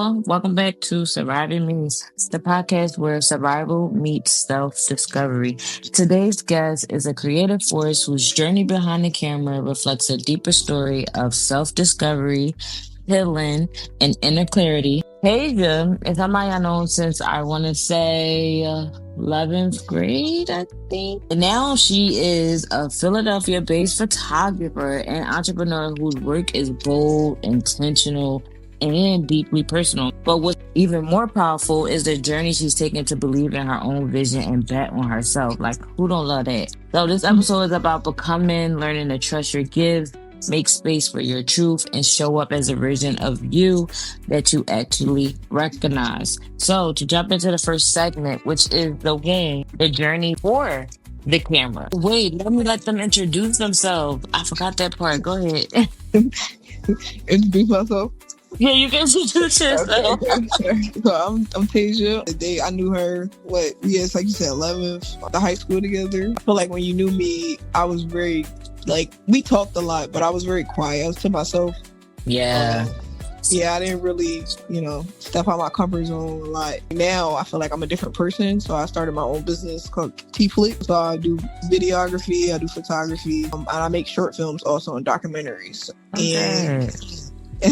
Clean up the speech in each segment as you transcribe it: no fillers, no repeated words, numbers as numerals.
y'all. Welcome back to Surviving Means, the podcast where survival meets self-discovery. Today's guest is a creative force whose journey behind the camera reflects a deeper story of self-discovery, healing, and inner clarity. Tasia is somebody I know since I want to say 11th grade, I think. And now she is a Philadelphia-based photographer and entrepreneur whose work is bold, intentional, and deeply personal. But what's even more powerful is the journey she's taken to believe in her own vision and bet on herself. Like, who don't love that? So this episode is about becoming, learning to trust your gifts, make space for your truth, and show up as a version of you that you actually recognize. So to jump into the first segment, which is the journey for the camera. Wait, let them introduce themselves. I forgot that part. Go ahead. Introduce myself. Yeah, you can introduce yourself. Okay. So I'm Tasia. The day I knew her, it's like you said, 11th, the high school together. I feel like when you knew me, I was very, we talked a lot, but I was very quiet. I was to myself. Yeah. I didn't really, step out my comfort zone a lot. Now I feel like I'm a different person. So I started my own business called T-Flick. So I do videography, I do photography, and I make short films also and documentaries. Okay. And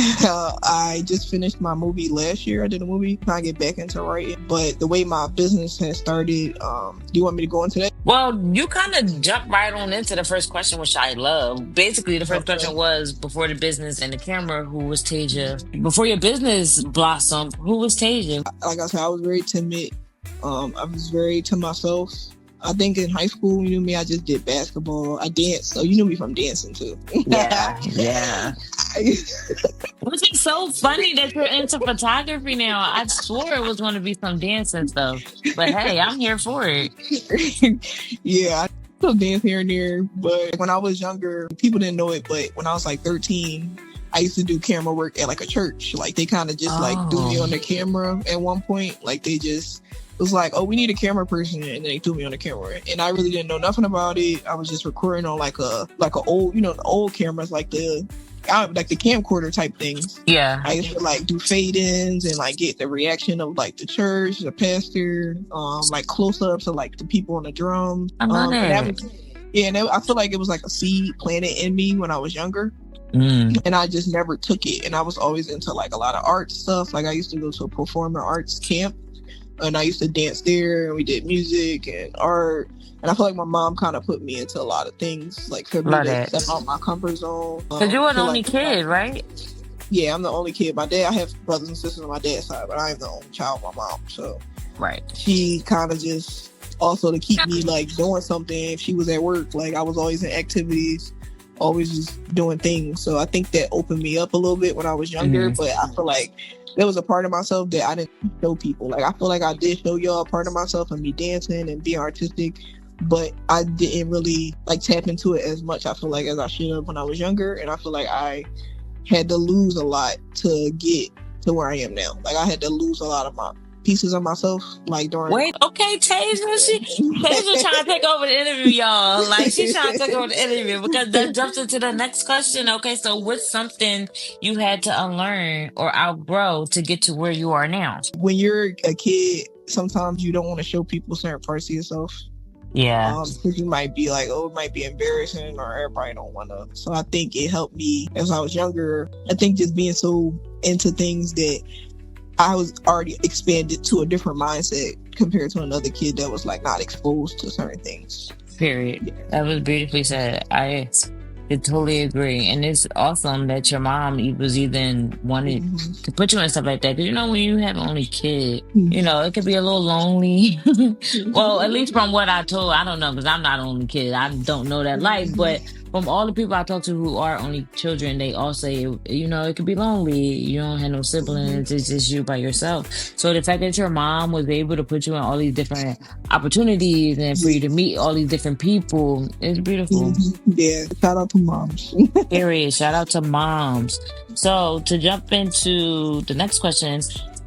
I just finished my movie last year. I did a movie. I get back into writing. But the way my business has started, do you want me to go into that? Well, you kind of jumped right on into the first question, which I love. Basically, the first question was, before the business and the camera, who was Tasia? Before your business blossomed, who was Tasia? Like I said, I was very timid. I was very to myself. I think in high school, you knew me, I just did basketball. I danced, so you knew me from dancing too. Yeah. Which is so funny that you're into photography now. I swore it was going to be some dancing stuff. But hey, I'm here for it. Yeah, I still dance here and there. But when I was younger, people didn't know it, but when I was like 13, I used to do camera work at like a church. Like they kind of just threw me on the camera at one point. Like they just... It was like, oh, we need a camera person, and they threw me on the camera, and I really didn't know nothing about it. I was just recording on like a old, the old cameras, like the camcorder type things. Yeah, I used to do fade-ins and get the reaction of the church, the pastor, close ups of the people on the drums. I love it. And I feel like it was like a seed planted in me when I was younger. And I just never took it, and I was always into a lot of art stuff. Like I used to go to a performing arts camp. And I used to dance there, and we did music and art. And I feel like my mom kind of put me into a lot of things, for me to step out my comfort zone. Because you were the only kid, right? Yeah, I'm the only kid. I have brothers and sisters on my dad's side, but I am the only child of my mom. So right, she kind of just also to keep me doing something. If she was at work, I was always in activities, always just doing things. So I think that opened me up a little bit when I was younger. But I feel like there was a part of myself that I didn't show people. I feel like I did show y'all a part of myself and me dancing and being artistic, but I didn't really tap into it as much, I feel like, as I should have when I was younger. And I feel like I had to lose a lot to get to where I am now. I had to lose a lot of my pieces of myself during... Wait, okay, Tasia trying to take over the interview, y'all. She's trying to take over the interview because that jumps into the next question. Okay, so what's something you had to unlearn or outgrow to get to where you are now? When you're a kid, sometimes you don't want to show people certain parts of yourself. Yeah. Because you might be it might be embarrassing, or everybody don't want to. So I think it helped me as I was younger. I think just being so into things that I was already expanded to a different mindset compared to another kid that was not exposed to certain things. Period. That was beautifully said. I totally agree. And it's awesome that your mom was even wanted to put you in stuff like that. Because when you have an only kid, it could be a little lonely. Well, at least from what I told, I don't know, because I'm not an only kid. I don't know that life. But from all the people I talk to who are only children, they all say, it could be lonely. You don't have no siblings. It's just you by yourself. So the fact that your mom was able to put you in all these different opportunities and for you to meet all these different people is beautiful. Yeah, shout out to moms. Period. Shout out to moms. So to jump into the next question,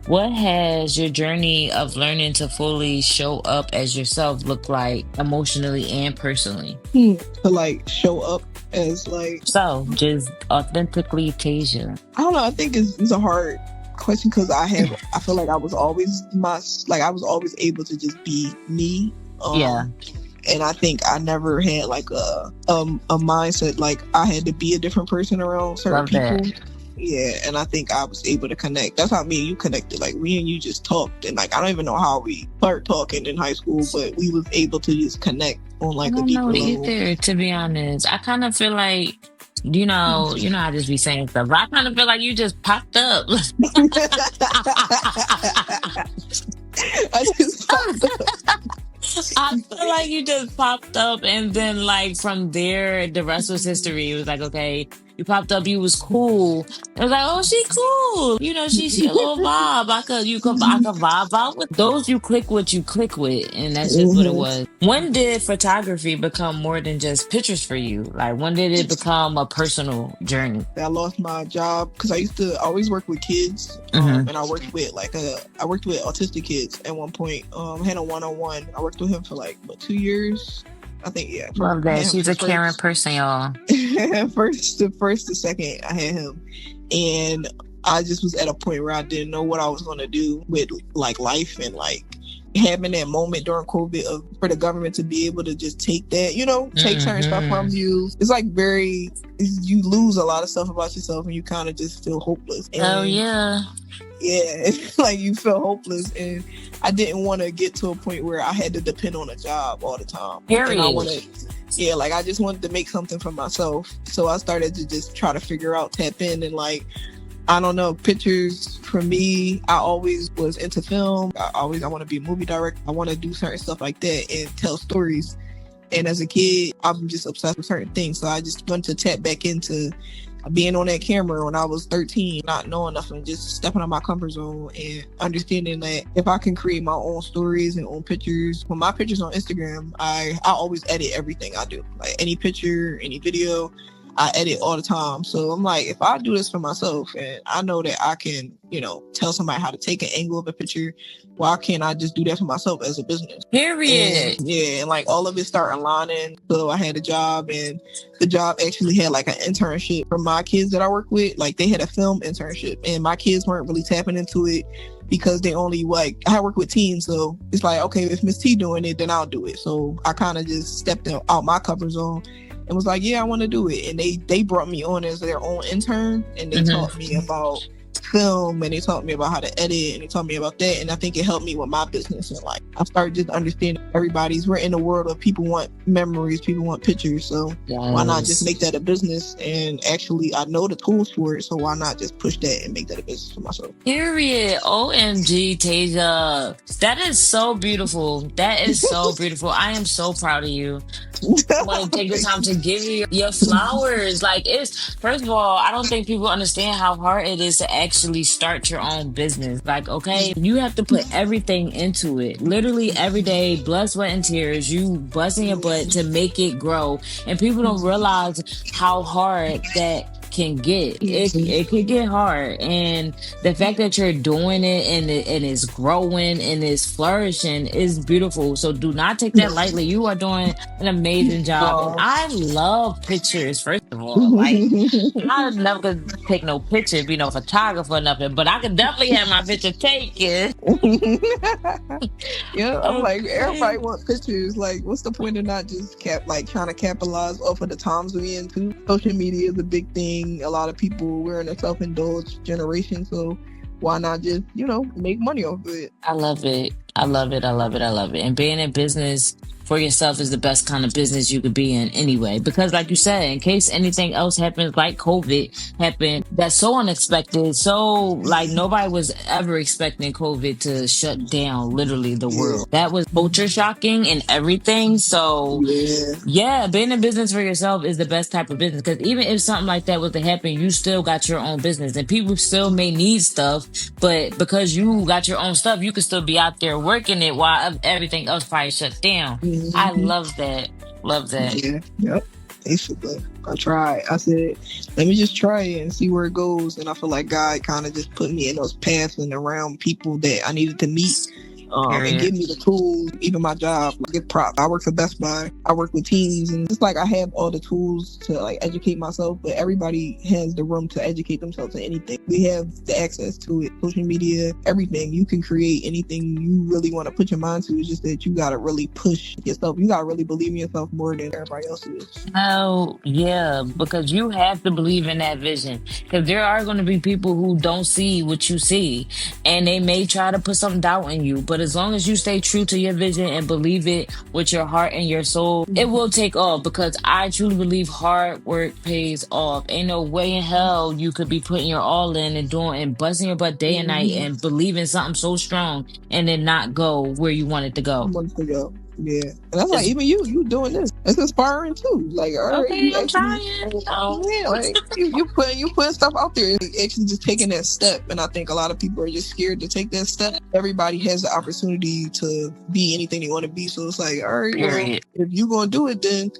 what has your journey of learning to fully show up as yourself look like emotionally and personally? To show up as So just authentically Tasia. I don't know. I think it's a hard question because I feel like I was always I was always able to just be me. Yeah, And I think I never had like a mindset like I had to be a different person around certain love people. that. Yeah, and I think I was able to connect. That's how me and you connected. Like me and you just talked, and like I don't even know how we started talking in high school, but we was able to just connect on I like a don't know deeper level. either, to be honest. I kind of feel like, I just be saying stuff, but I kind of feel like you just popped up. I just popped up. I feel like you just popped up, and then like from there, the rest was history. It was like, okay, you popped up, you was cool. It was like, oh, she cool. She a little vibe. I could vibe out with those. You click what you click with, and that's just what it Mhm. was. When did photography become more than just pictures for you? Like, when did it become a personal journey? I lost my job because I used to always work with kids, Mm-hmm. and I worked with autistic kids at one point. I had a one-on-one. I worked with him for like 2 years. I think yeah. Love I that. had him She's for a caring first, person, y'all. first to second. I had him, and I just was at a point where I didn't know what I was going to do with like life and like having that moment during COVID for the government to be able to just take that, take certain stuff from Mm-hmm. you. It's like you lose a lot of stuff about yourself and you kind of just feel hopeless. Oh And yeah. yeah, it's like you feel hopeless. And I didn't want to get to a point where I had to depend on a job all the time. And I Period. wanted, yeah, like I just wanted to make something for myself. So I started to just try to figure out, tap in, and like, I don't know, pictures for me, I always was into film. I want to be a movie director. I want to do certain stuff like that and tell stories. And as a kid, I'm just obsessed with certain things. So I just wanted to tap back into being on that camera when I was 13, not knowing nothing, just stepping out my comfort zone and understanding that if I can create my own stories and own pictures, when my pictures on Instagram, I always edit everything I do. Like any picture, any video, I edit all the time. So I'm like, if I do this for myself and I know that I can, tell somebody how to take an angle of a picture, why can't I just do that for myself as a business? And Period. yeah, and like all of it started aligning. So I had a job, and the job actually had like an internship for my kids that I work with. Like they had a film internship, and my kids weren't really tapping into it because they only like I work with teens. So it's like, okay, if Miss T doing it, then I'll do it. So I kind of just stepped out my comfort zone and was like, yeah, I want to do it. And they brought me on as their own intern, and they Mm-hmm. taught me about film, and they taught me about how to edit, and they taught me about that. And I think it helped me with my business. And like I started just understanding we're in a world of people want memories, people want pictures. So why not just Yes. make that a business? And actually I know the tools for it, so why not just push that and make that a business for myself? Period. OMG, Tasia. That is so beautiful. That is so beautiful. I am so proud of you. I want to take the time to give you your flowers. Like, it's, first of all, I don't think people understand how hard it is to actually start your own business. Like, okay, you have to put everything into it. Literally every day, blood, sweat, and tears, you busting your butt to make it grow. And people don't realize how hard that can get. It can get hard. And the fact that you're doing it and it's growing and it's flourishing is beautiful. So do not take that lightly. You are doing an amazing job. And Oh. I love pictures, first of all. Like, I never could take no picture, be no photographer or nothing, but I could definitely have my picture taken. Yeah, I'm like, Okay. everybody wants pictures. Like, what's the point of not just trying to capitalize off of the times we in too? Social media is a big thing. A lot of people, we're in a self-indulged generation, so why not just, make money off of it? I love it. I love it. I love it. I love it. And being in business for yourself is the best kind of business you could be in anyway. Because like you said, in case anything else happens, like COVID happened, that's so unexpected. So like nobody was ever expecting COVID to shut down literally the Yeah, world. That was culture shocking and everything. So yeah. yeah, being in business for yourself is the best type of business because even if something like that was to happen, you still got your own business and people still may need stuff, but because you got your own stuff, you can still be out there working it while everything else probably shut down. I Mhm. love that. Love that. Yeah, yep. Basically, I tried. I said, let me just try it and see where it goes. And I feel like God kind of just put me in those paths and around people that I needed to meet. and Period. give me the tools, even my job. Like, give props. I work for Best Buy. I work with teams, and it's like I have all the tools to like educate myself. But everybody has the room to educate themselves in anything. We have the access to it. Social media, everything. You can create anything you really want to put your mind to. It's just that you gotta really push yourself. You gotta really believe in yourself more than everybody else is. Oh, yeah, because you have to believe in that vision. Because there are going to be people who don't see what you see, and they may try to put some doubt in you. But as long as you stay true to your vision and believe it with your heart and your soul, it will take off. Because I truly believe hard work pays off. Ain't no way in hell you could be putting your all in and doing and busting your butt day and night Mm-hmm. and believing something so strong and then not go where you want it to go. Months ago. Yeah. And that's like It's even you doing this. It's inspiring too. Like, all right, okay, you I'm actually trying. yeah, like you putting stuff out there. Actually just taking that step. And I think a lot of people are just scared to take that step. Everybody has the opportunity to be anything they want to be. So it's like, all right, well, Period. if you gonna do it then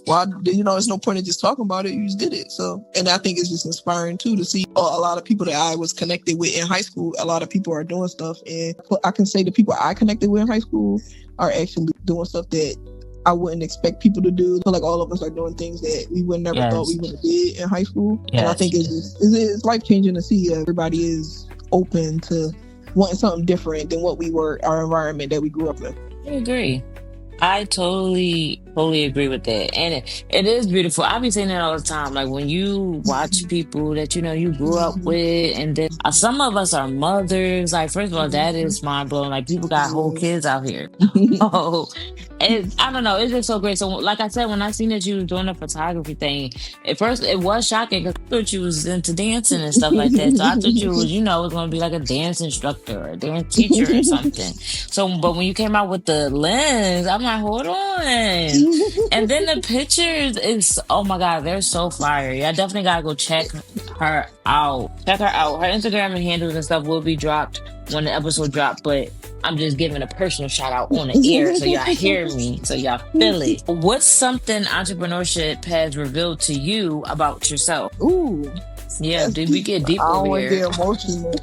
well, there's no point in just talking about it. You just did it. So, and I think it's just inspiring too to see a lot of people that I was connected with in high school. A lot of people are doing stuff, and I can say the people I connected with in high school are actually doing stuff that I wouldn't expect people to do. So like all of us are doing things that we would never thought we Yes. would have did in high school. And I think Yes. it's life changing to see everybody is open to wanting something different than what we were, our environment that we grew up in. I agree. I totally agree with that. And it is beautiful. I be saying that all the time. Like when you watch people that you know you grew up with, and then some of us are mothers. Like, first of all, that is mind blowing. Like, people got whole kids out here. Oh, and I don't know. It's just so great. So, like I said, when I seen that you was doing the photography thing, at first it was shocking because I thought you was into dancing and stuff like that. So I thought you was, was going to be like a dance instructor or a dance teacher or something. So, but when you came out with the lens, I'm like, hold on. And then the pictures is, oh my God, they're so fire. Yeah, I definitely gotta go check her out. Check her out. Her Instagram and handles and stuff will be dropped when the episode dropped, but I'm just giving a personal shout out on the air so y'all hear me, so y'all feel it. What's something entrepreneurship has revealed to you about yourself? Ooh, Yeah, that's did we deep. get deep I over don't want to here? get emotional.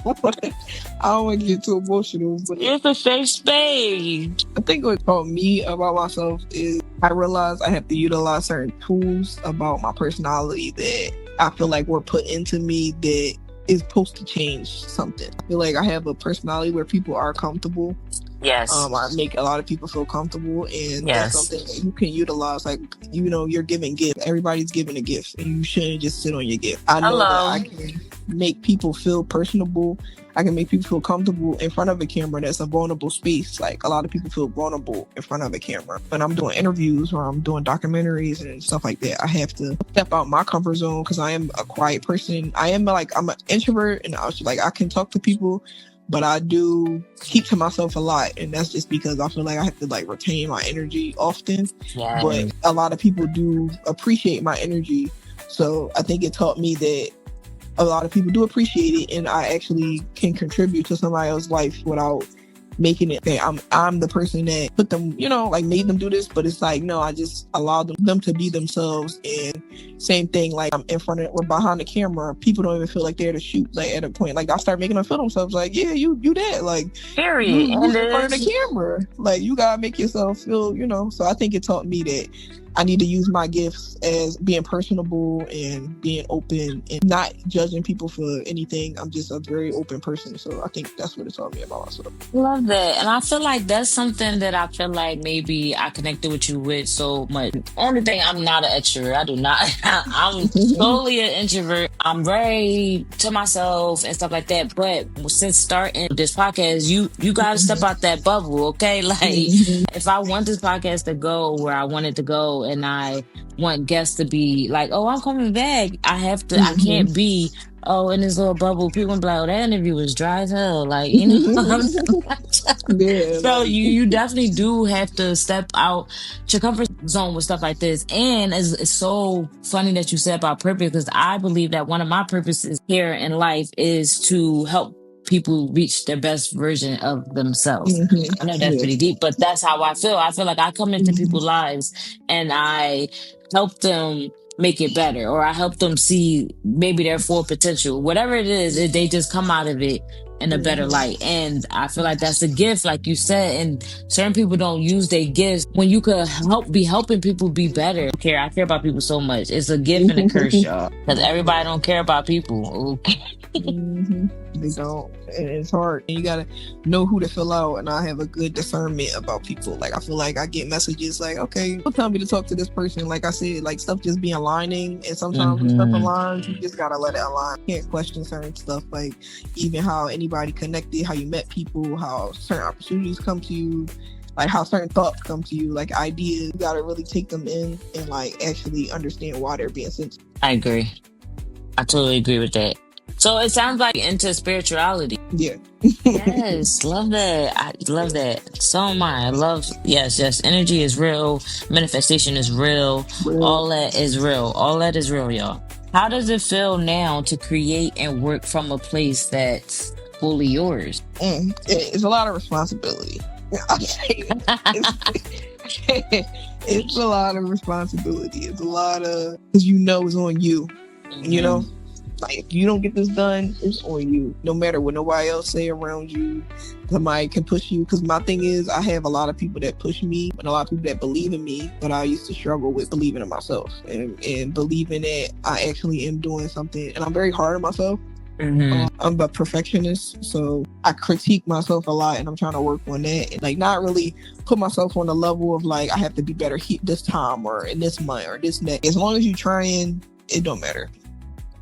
I don't want to get too emotional, but It's a safe space. I think what taught me about myself is I realized I have to utilize certain tools about my personality that I feel like were put into me that is supposed to change something. I feel like I have a personality where people are comfortable. Yes. I make a lot of people feel comfortable, and that's Yes. something that you can utilize. Like, you're giving gifts. Everybody's giving a gift, and you shouldn't just sit on your gift. I know that I Hello. can make people feel personable. I can make people feel comfortable in front of a camera. That's a vulnerable space. Like, a lot of people feel vulnerable in front of a camera. When I'm doing interviews or I'm doing documentaries and stuff like that, I have to step out my comfort zone because I am a quiet person. I'm an introvert, and I was like, I can talk to people, but I do keep to myself a lot, and that's just because I feel like I have to like retain my energy often. Yes. But a lot of people do appreciate my energy, so I think it taught me that a lot of people do appreciate it, and I actually can contribute to somebody else's life without making it that I'm the person that put them, like made them do this. But it's like, no, I just allowed them to be themselves. And same thing, like I'm in front of or behind the camera, people don't even feel like they're to shoot. Like at a point, like I start making them feel themselves. Like, yeah, you that, like Period. you And in front of the this. camera, like you gotta make yourself feel, So I think it taught me that I need to use my gifts as being personable and being open and not judging people for anything. I'm just a very open person. So I think that's what it taught me about myself. Love that. And I feel like that's something that I feel like maybe I connected with you with so much. Only thing, I'm not an extrovert. I do not. I'm totally an introvert. I'm very to myself and stuff like that. But since starting this podcast, you got to step out that bubble, okay? Like, if I want this podcast to go where I want it to go, and I want guests to be like, oh, I'm coming back, I can't be, oh, in this little bubble. People gonna be like, oh, that interview was dry as hell. Like, Yeah, So like you definitely do have to step out your comfort zone with stuff like this. And it's so funny that you said about purpose, because I believe that one of my purposes here in life is to help people reach their best version of themselves. I know that's yeah. pretty deep, but that's how I feel. I feel like I come into Mhm. people's lives and I help them make it better, or I help them see maybe their full potential. Whatever it is, they just come out of it in a better Mhm. light. And I feel like that's a gift, like you said. And certain people don't use their gifts when you could be helping people be better. I care about people so much. It's a gift and a curse, y'all. Because everybody don't care about people. Okay. Hmm. They don't, and it's hard. And you gotta know who to fill out. And I have a good discernment about people. Like I feel like I get messages like, okay, don't tell me to talk to this person. Like I said, like stuff just be aligning, and sometimes when stuff Hmm. aligns, you just gotta let it align. You can't question certain stuff, like even how anybody connected, how you met people, how certain opportunities come to you. Like how certain thoughts come to you, like ideas, you gotta really take them in and like actually understand why they're being sent. I agree. I totally agree with that. So it sounds like into spirituality. Yeah. Yes, love that. I love that. So am I. I love, yes, yes. Energy is real. Manifestation is real. Real. All that is real. All that is real, y'all. How does it feel now to create and work from a place that's fully yours? It's a lot of responsibility. I say it's, it's a lot of responsibility. It's a lot of, because you know it's on you. You know, Hmm. like if you don't get this done, it's on you. No matter what nobody else say around you, somebody can push you. Because my thing is, I have a lot of people that push me and a lot of people that believe in me, but I used to struggle with believing in myself and believing that I actually am doing something. And I'm very hard on myself. Hmm. I'm a perfectionist, so I critique myself a lot, and I'm trying to work on that. And like, not really put myself on the level of like I have to be better this time or in this month or this next. As long as you trying, it don't matter.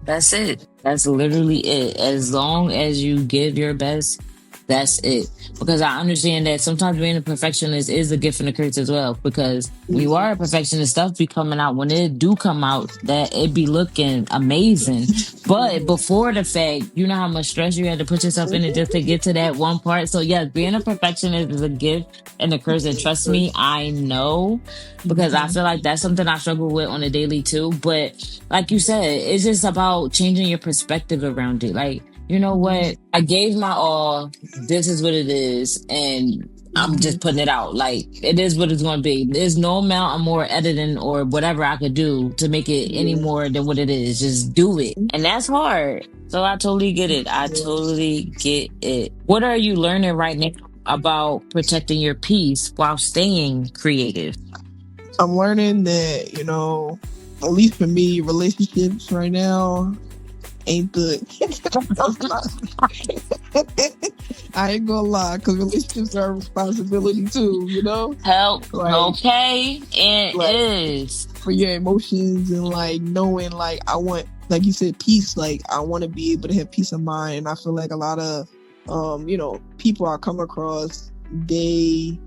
That's it. That's literally it. As long as you give your best, that's it. Because I understand that sometimes being a perfectionist is a gift and a curse as well. Because when you are a perfectionist, stuff be coming out. When it do come out, that it be looking amazing. But before the fact, you know how much stress you had to put yourself in it just to get to that one part. So yes, being a perfectionist is a gift and a curse. And trust me, I know, because I feel like that's something I struggle with on a daily too. But like you said, it's just about changing your perspective around it. Like, you know what? I gave my all. This is what it is. And I'm just putting it out. Like, it is what it's going to be. There's no amount of more editing or whatever I could do to make it any Yeah. more than what it is. Just do it. And that's hard. So I totally get it. I Yeah. totally get it. What are you learning right now about protecting your peace while staying creative? I'm learning that, at least for me, relationships right now ain't good. I ain't gonna lie, because relationships are a responsibility too, Help. like Okay. It like is. for your emotions and like knowing like I want, like you said, peace. Like I want to be able to have peace of mind, and I feel like a lot of people I come across, they,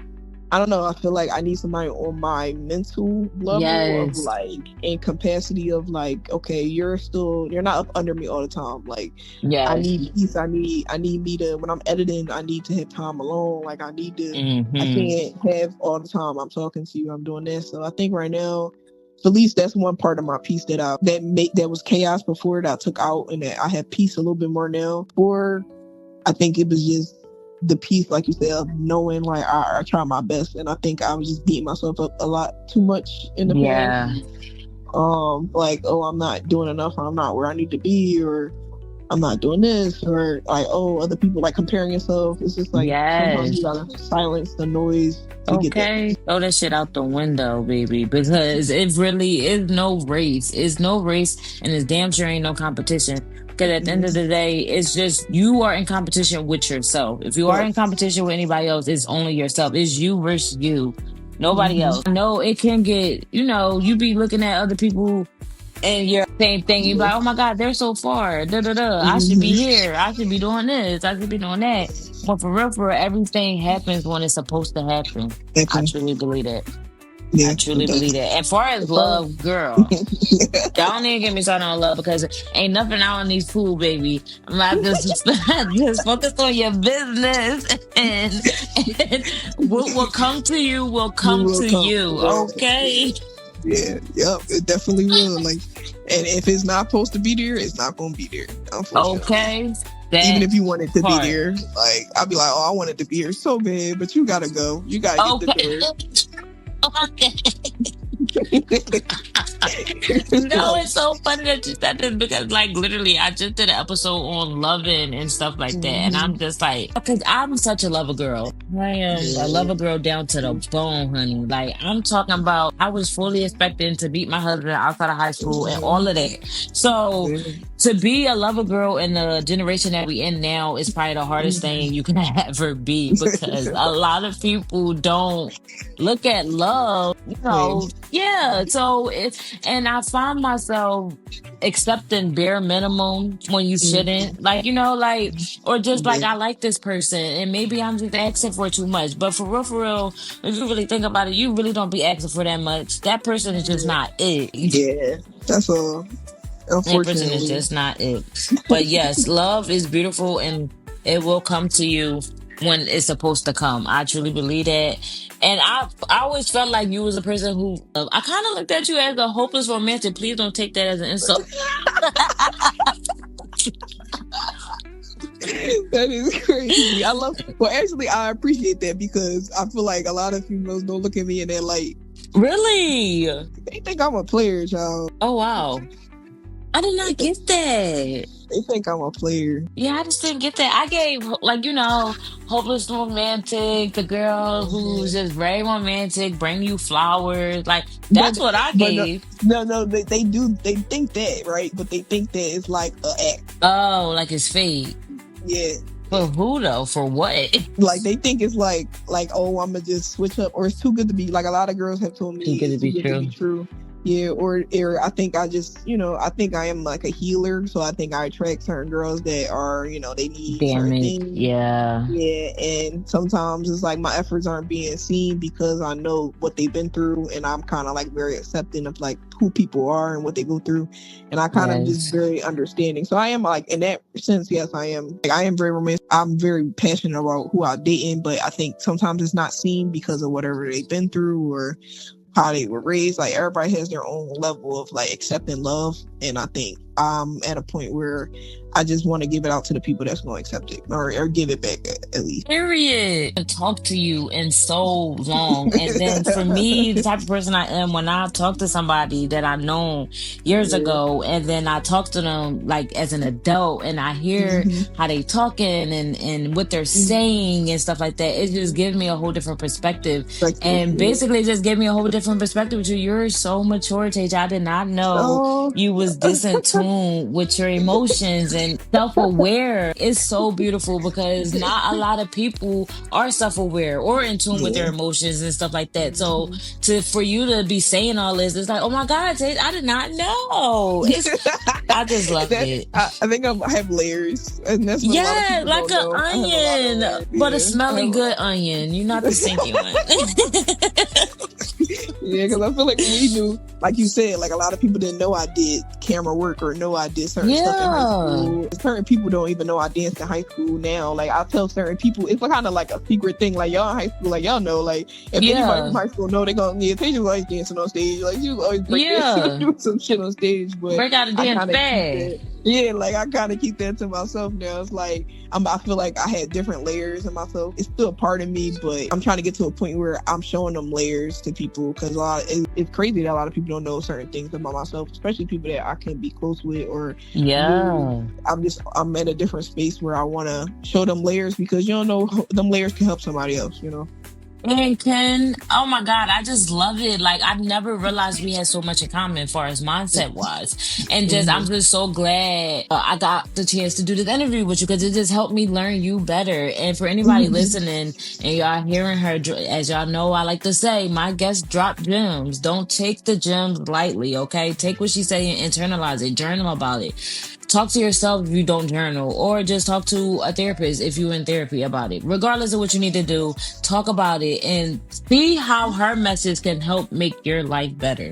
I don't know. I feel like I need somebody on my mental level of Yes. like, in capacity of like, okay, you're not up under me all the time. Like, I Yes. need peace. I need me to, when I'm editing, I need to have time alone. Like, I Hmm. can't have all the time I'm talking to you, I'm doing this. So I think right now, at least that's one part of my peace that was chaos before, that I took out, and that I have peace a little bit more now. Or I think it was just the peace, like you said, of knowing like I try my best, and I think I was just beating myself up a lot too much in the past. Yeah. Like, oh, I'm not doing enough, or I'm not where I need to be, or I'm not doing this, or like, oh, other people, like comparing yourself. It's just like sometimes you Yes. gotta silence the noise to get that Okay. peace. Throw that shit out the window, baby, because it really is no race. It's no race, and it's damn sure ain't no competition. Because at the end of the day, it's just you are in competition with yourself. If you are in Yes. competition with anybody else, it's only yourself. It's you versus you, nobody Mm-hmm. else. I know it can get, you be looking at other people and you're same thing. You be Yeah. like, oh my God, they're so far. Da da da. I should be Mm-hmm. here. I should be doing this. I should be doing that. But for real, everything happens when it's supposed to happen. I Definitely. truly believe that. I Yeah, it truly believe does. that. And far as As far love, girl, don't even get me started on love because ain't nothing out on these pool, baby. I'm not just focus on your business and what will come to you will you come will to come. you. Okay. Yeah, yep, it definitely will. Like, and if it's not supposed to be there, it's not gonna be there, unfortunately. Okay. Even That if you want it to be part. there, like I'll be like, oh, I want it to be here so bad, but you gotta go. You gotta get the Okay. door. Okay. No, Like, it's so funny that you said this because, like, literally, I just did an episode on loving and stuff like that, and I'm mhm, just like, because I'm such a lover girl. I am a yeah, lover girl down to the mhm, bone, honey. Like, I'm talking about, I was fully expecting to meet my husband outside of high school and all of that. So, mhm, to be a lover girl in the generation that we in now is probably the hardest thing you can ever be because a lot of people don't look at love, same. yeah. So and I find myself accepting bare minimum when you Mhm, shouldn't. Like, like, or just like, yeah, I like this person and maybe I'm just asking for too much. But for real, if you really think about it, you really don't be asking for that much. That person is just not it. yeah. That's all. That person is Unfortunately, just not it. But yes, love is beautiful and it will come to you when it's supposed to come. I truly believe that. And I always felt like you was a person who I kind of looked at you as a hopeless romantic. Please don't take that as an insult. that is crazy. I love. Well, actually, I appreciate that because I feel like a lot of females don't look at me in that light. Really? They think I'm a player, child. Oh wow. I did They not think, get that. they think I'm a player. Yeah, I just didn't get that. I gave, like, hopeless romantic, the girl who's just very romantic, bring you flowers. Like, But that's what I but no, gave. no, they do. They think that, right? But they think that it's like an act. Oh, like it's fake. Yeah. For who though? For what? Like they think it's like oh, I'm gonna just switch up, or it's too good to be. Like a lot of girls have told me Too good it's to too be good to be true. true. Yeah, or I think I just I think I am like a healer, so I think I attract certain girls that are they need Damn certain it. things. Yeah. Yeah, and sometimes it's like my efforts aren't being seen because I know what they've been through, and I'm kind of like very accepting of like who people are and what they go through, and I kind of just Yes. very understanding. So I am like in that sense, yes, I am. Like I am very romantic. I'm very passionate about who I'm dating, but I think sometimes it's not seen because of whatever they've been through or how they were raised. Like everybody has their own level of like accepting love, and I think I'm at a point where I just want to give it out to the people that's going to accept it or give it back at least. Period. To talk to you in so long. And then for me, the type of person I am, when I talk to somebody that I known years Yeah. ago, and then I talk to them like as an adult and I hear Mm-hmm. how they talking and what they're saying and stuff like that, it just gives me a whole different perspective. Like, And yeah. basically just give me a whole different perspective with you. You're so mature, Tage. I did not know Oh, you was this in tune with your emotions and self-aware. It's so beautiful because not a lot of people are self-aware or in tune with their yeah. emotions and stuff like that. So Mhm. for you to be saying all this, it's like, oh my God, Tate, I did not know. I just love it. I think I have layers, and that's what a lot of Yeah, people like don't an know. I have a lot of onion, layers. but a Yeah, smelly good onion. You're not the stinky one. yeah, because I feel like when we knew, like you said, like a lot of people didn't know I did camera work or know I did certain stuff in high Yeah. school. Certain people don't even know I danced in high school now. Like I tell certain people, it's kind of like a secret thing. Like y'all in high school, like y'all know, like if anybody Yeah. from high school know, they gonna Tasia was always dancing on stage. Like she was always break dancing, Yeah. doing some shit on stage. But Break out a I damn kind of keep fad. that. Yeah, like I kind of keep that to myself now. It's like I feel like I had different layers in myself. It's still a part of me, but I'm trying to get to a point where I'm showing them layers to people because it's crazy that a lot of people don't know certain things about myself, especially people that I can be close with or knew. Yeah. I'm in a different space where I want to show them layers because you don't know them layers can help somebody else. And Ken, oh my God, I just love it. Like I never realized we had so much in common as far as mindset wise. And just I'm Mm-hmm. just so glad I got the chance to do this interview with you because it just helped me learn you better. And for anybody listening and y'all hearing her, as y'all know, I like to say, my guests drop gems. Don't take the gems lightly, okay? Take what she's saying, internalize it, journal about it. Talk to yourself if you don't journal, or just talk to a therapist if you're in therapy about it. Regardless of what you need to do, talk about it and see how her message can help make your life better.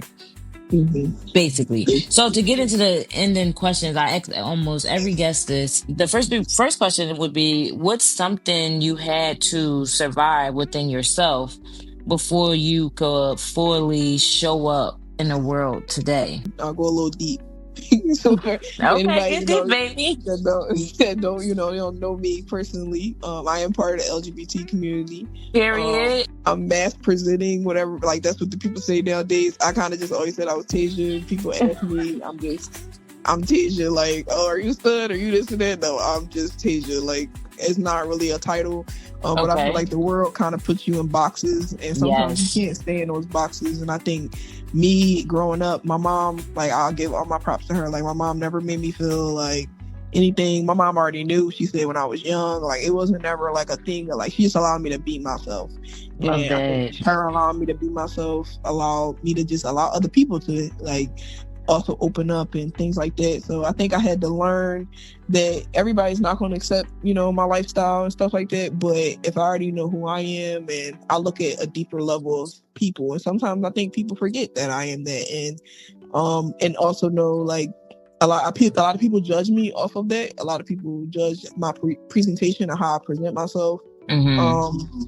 Mm-hmm. Basically. So to get into the ending questions, I ask almost every guest this. The first question would be, what's something you had to survive within yourself before you could fully show up in the world today? I'll go a little deep. So for Okay, anybody get deep, that baby. don't you don't know me personally, I am part of the LGBT community. Period. I'm mass presenting, whatever. Like that's what the people say nowadays. I kind of just always said I was Tasia. People ask me, I'm Tasia. Like, oh, are you stud? Are you this and that? No, I'm just Tasia. Like, it's not really a title. But I feel Okay. like the world kind of puts you in boxes, and sometimes you Yes. can't stay in those boxes. And I think me growing up, my mom, like, I'll give all my props to her. Like, my mom never made me feel like anything. My mom already knew. She said when I was young, like, it wasn't never like a thing. Like, she just allowed me to be myself. Love And I think that. her allowing me to be myself allowed me to just allow other people to like also open up and things like that. So I think I had to learn that everybody's not going to accept, my lifestyle and stuff like that. But if I already know who I am and I look at a deeper level of people, and sometimes I think people forget that I am that, and also know like a lot of people judge me off of that. A lot of people judge my presentation and how I present myself. Mm-hmm.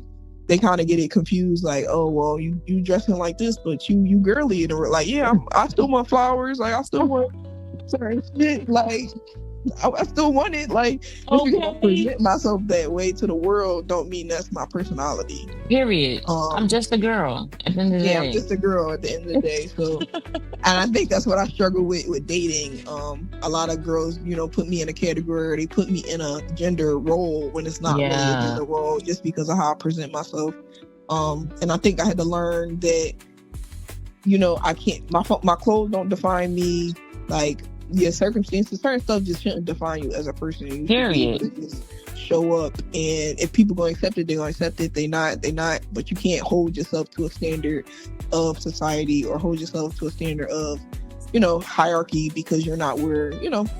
They kind of get it confused, like, oh well, you dressing like this, but you girly, and like, yeah, I still want flowers, like I still want certain shit, like I still want it, like just because I Okay. present myself that way to the world, don't mean that's my personality. Period. I'm Um, just a girl at the end of the yeah, I'm day. just a girl at the end of the day, so. And I think that's what I struggle with dating. A lot of girls, put me in a category, or they put me in a gender role when it's not really a Yeah. gender role, just because of how I present myself. And I think I had to learn that, I can't. My clothes don't define me. Like, your circumstances, certain stuff just shouldn't define you as a person. You should be able Period. to just show up, and if people gonna accept it, they're gonna accept it. They not. But you can't hold yourself to a standard of society, or hold yourself to a standard of, hierarchy, because you're not where,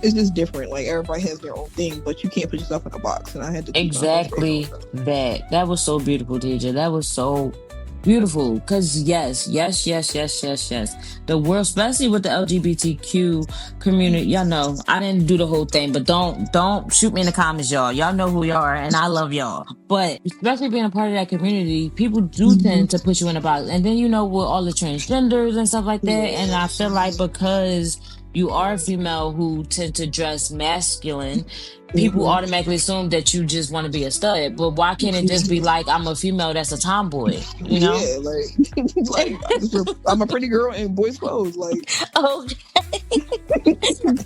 it's just different. Like, everybody has their own thing, but you can't put yourself in a box. And I had to teach myself Exactly that. that. That was so beautiful, DJ. That was so beautiful. Cause yes, yes, yes, yes, yes, yes. The world, especially with the LGBTQ community, y'all know I didn't do the whole thing, but don't shoot me in the comments, y'all. Y'all know who y'all are, and I love y'all. But especially being a part of that community, people do Mhm. tend to put you in a box, and then with all the transgenders and stuff like that. And I feel like because you are a female who tend to dress masculine, people Mhm. automatically assume that you just want to be a stud. But why can't it just be like I'm a female that's a tomboy? You know? Yeah, like, like I'm a pretty girl in boys' clothes, like, Oh,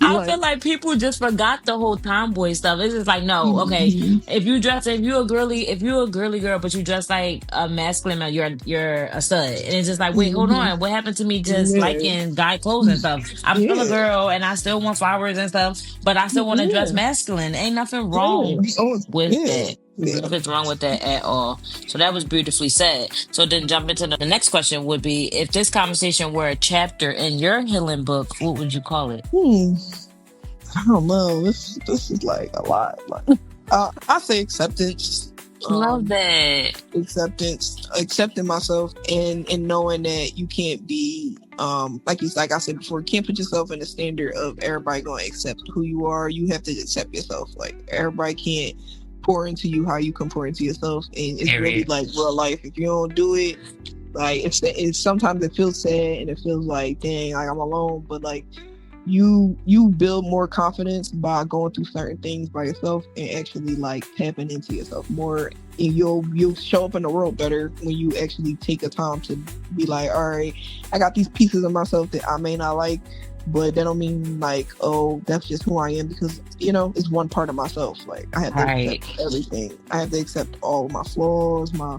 I feel like, like people just forgot the whole tomboy stuff. It's just like, no, okay. mhm. If you're a girly girl, but you dress like a masculine man, you're a stud. And it's just like, wait, hold Mhm. on. What happened to me just Yeah, liking guy clothes and stuff? I'm still a yeah, girl and I still want flowers and stuff, but I still want to dress yeah, masculine. Ain't nothing yeah. wrong Oh, with yeah, that. yeah. Nothing's wrong with that at all. So that was beautifully said. So then jump into the next question would be, if this conversation were a chapter in your healing book, what would you call it? Hmm. I don't know. This is like a lot. Like, I say acceptance. Love Um, that. accepting myself, and knowing that you can't be, like I said before, you can't put yourself in the standard of everybody going to accept who you are. You have to accept yourself. Like, everybody can't pour into you how you can pour into yourself, and it's really Period. like real life. If you don't do it, like, it's sometimes it feels sad, and it feels like, dang, like I'm alone. But like, you build more confidence by going through certain things by yourself, and actually like tapping into yourself more, and you'll show up in the world better when you actually take the time to be like, all right, I got these pieces of myself that I may not like, but that don't mean like, oh, that's just who I am, because it's one part of myself. Like, I have to accept Right. everything. I have to accept all my flaws, my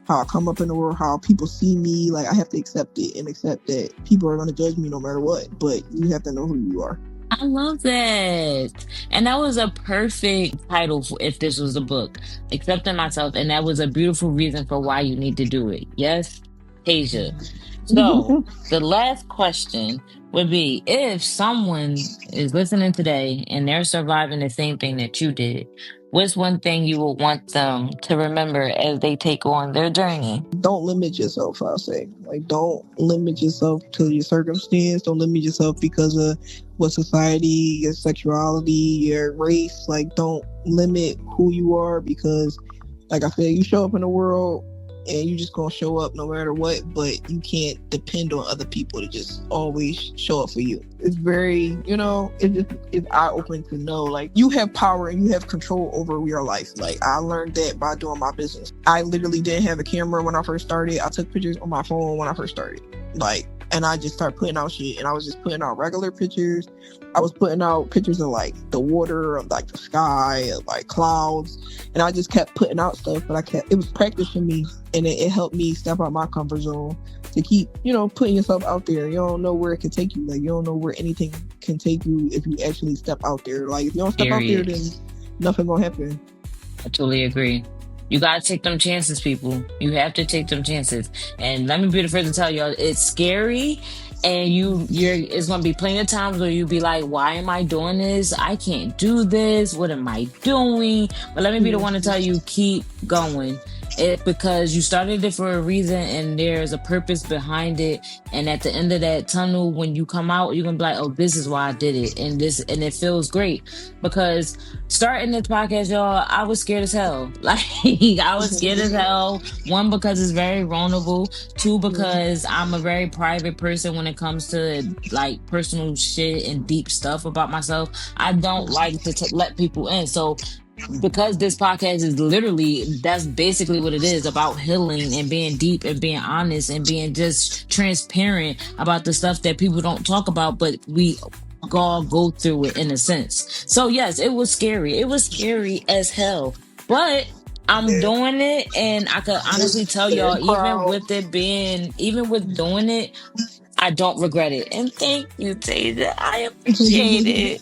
how I come up in the world, how people see me. Like, I have to accept it, and accept that people are going to judge me no matter what. But you have to know who you are. I love that. And that was a perfect title for if this was a book. Accepting myself. And that was a beautiful reason for why you need to do it. Yes, Tasia. So the last question would be, if someone is listening today and they're surviving the same thing that you did, what's one thing you would want them to remember as they take on their journey? Don't limit yourself. I'll say, like, don't limit yourself to your circumstance. Don't limit yourself because of what society, your sexuality, your race. Like, don't limit who you are, because, like I said, you show up in the world. and you just gonna show up no matter what, but you can't depend on other people to just always show up for you. It's very, it's eye opening to know like you have power and you have control over your life. Like I learned that by doing my business. I literally didn't have a camera when I first started. I took pictures on my phone when I first started. Like, and I just started putting out shit, and I was just putting out regular pictures. I was putting out pictures of like the water, of like the sky, of like clouds, and I just kept putting out stuff. But it was practice for me, and it helped me step out my comfort zone to keep, putting yourself out there. You don't know where it can take you. Like you don't know where anything can take you if you actually step out there. Like if you don't step out there, then nothing gonna happen. I totally agree. You gotta take them chances, people. You have to take them chances. And let me be the first to tell y'all, it's scary. And it's gonna be plenty of times where you be like, why am I doing this? I can't do this. What am I doing? But let me be the one to tell you, keep going. It because you started it for a reason and there's a purpose behind it. And at the end of that tunnel, when you come out, you're gonna be like, oh, this is why I did it. And it feels great. Because starting this podcast, y'all, I was scared as hell. Like I was scared as hell. One, because it's very vulnerable. Two, because I'm a very private person when it comes to like personal shit and deep stuff about myself. I don't like to let people in. So because this podcast is that's basically what it is, about healing and being deep and being honest and being just transparent about the stuff that people don't talk about, but we all go through it in a sense. So yes, it was scary. It was scary as hell, but I'm doing it, and I could honestly tell y'all, even with doing it, I don't regret it. And thank you, Tasia. I appreciate it.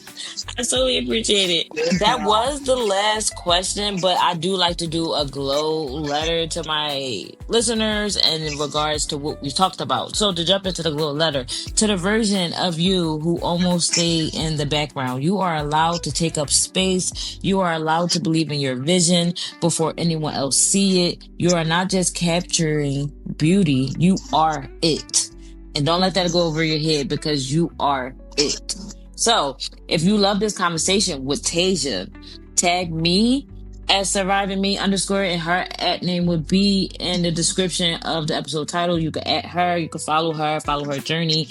I totally appreciate it. That was the last question, but I do like to do a glow letter to my listeners and in regards to what we talked about. So to jump into the glow letter, to the version of you who almost stayed in the background, you are allowed to take up space. You are allowed to believe in your vision before anyone else see it. You are not just capturing beauty. You are it. And don't let that go over your head, because you are it. So if you love this conversation with Tasia, tag me at surviving me _ and her at name would be in the description of the episode title. You can add her, you can follow her journey,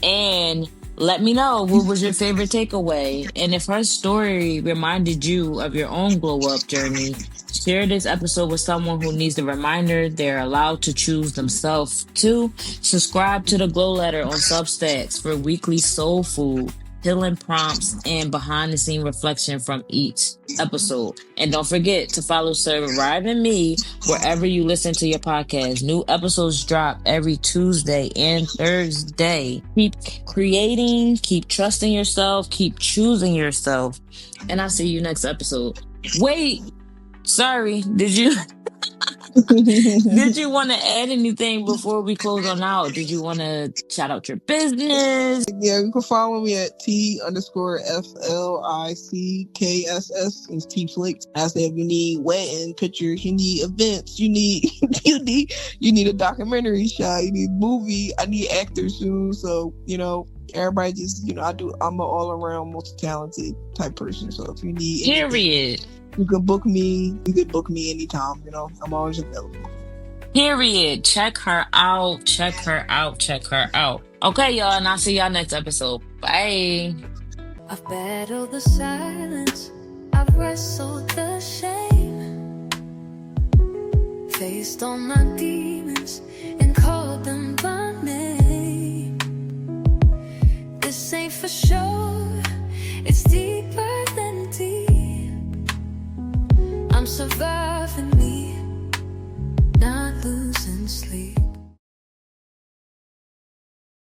and let me know what was your favorite takeaway. And if her story reminded you of your own glow up journey, share this episode with someone who needs the reminder they're allowed to choose themselves too. Subscribe to the Glow Letter on Substacks for weekly soul food, healing prompts, and behind the scene reflection from each episode. And don't forget to follow Surviving Me wherever you listen to your podcast. New episodes drop every Tuesday and Thursday. Keep creating, keep trusting yourself, keep choosing yourself. And I'll see you next episode. Wait, sorry, did you want to add anything before we close on out? Did you want to shout out your business? Yeah, you can follow me at T_FLICKSS. It's T Flicks. I said, if you need wedding pictures, you need events, you need you need a documentary shot, you need movie. I need actors soon. So everybody just I'm an all around multi-talented type person. So if you need period, you can book me. You can book me anytime. I'm always available. Period. Check her out. Check her out. Check her out. Okay, y'all, and I'll see y'all next episode. Bye. I've battled the silence. I've wrestled the shame. Faced all my demons and called them by name. This ain't for sure. It's deeper than deep. I'm surviving.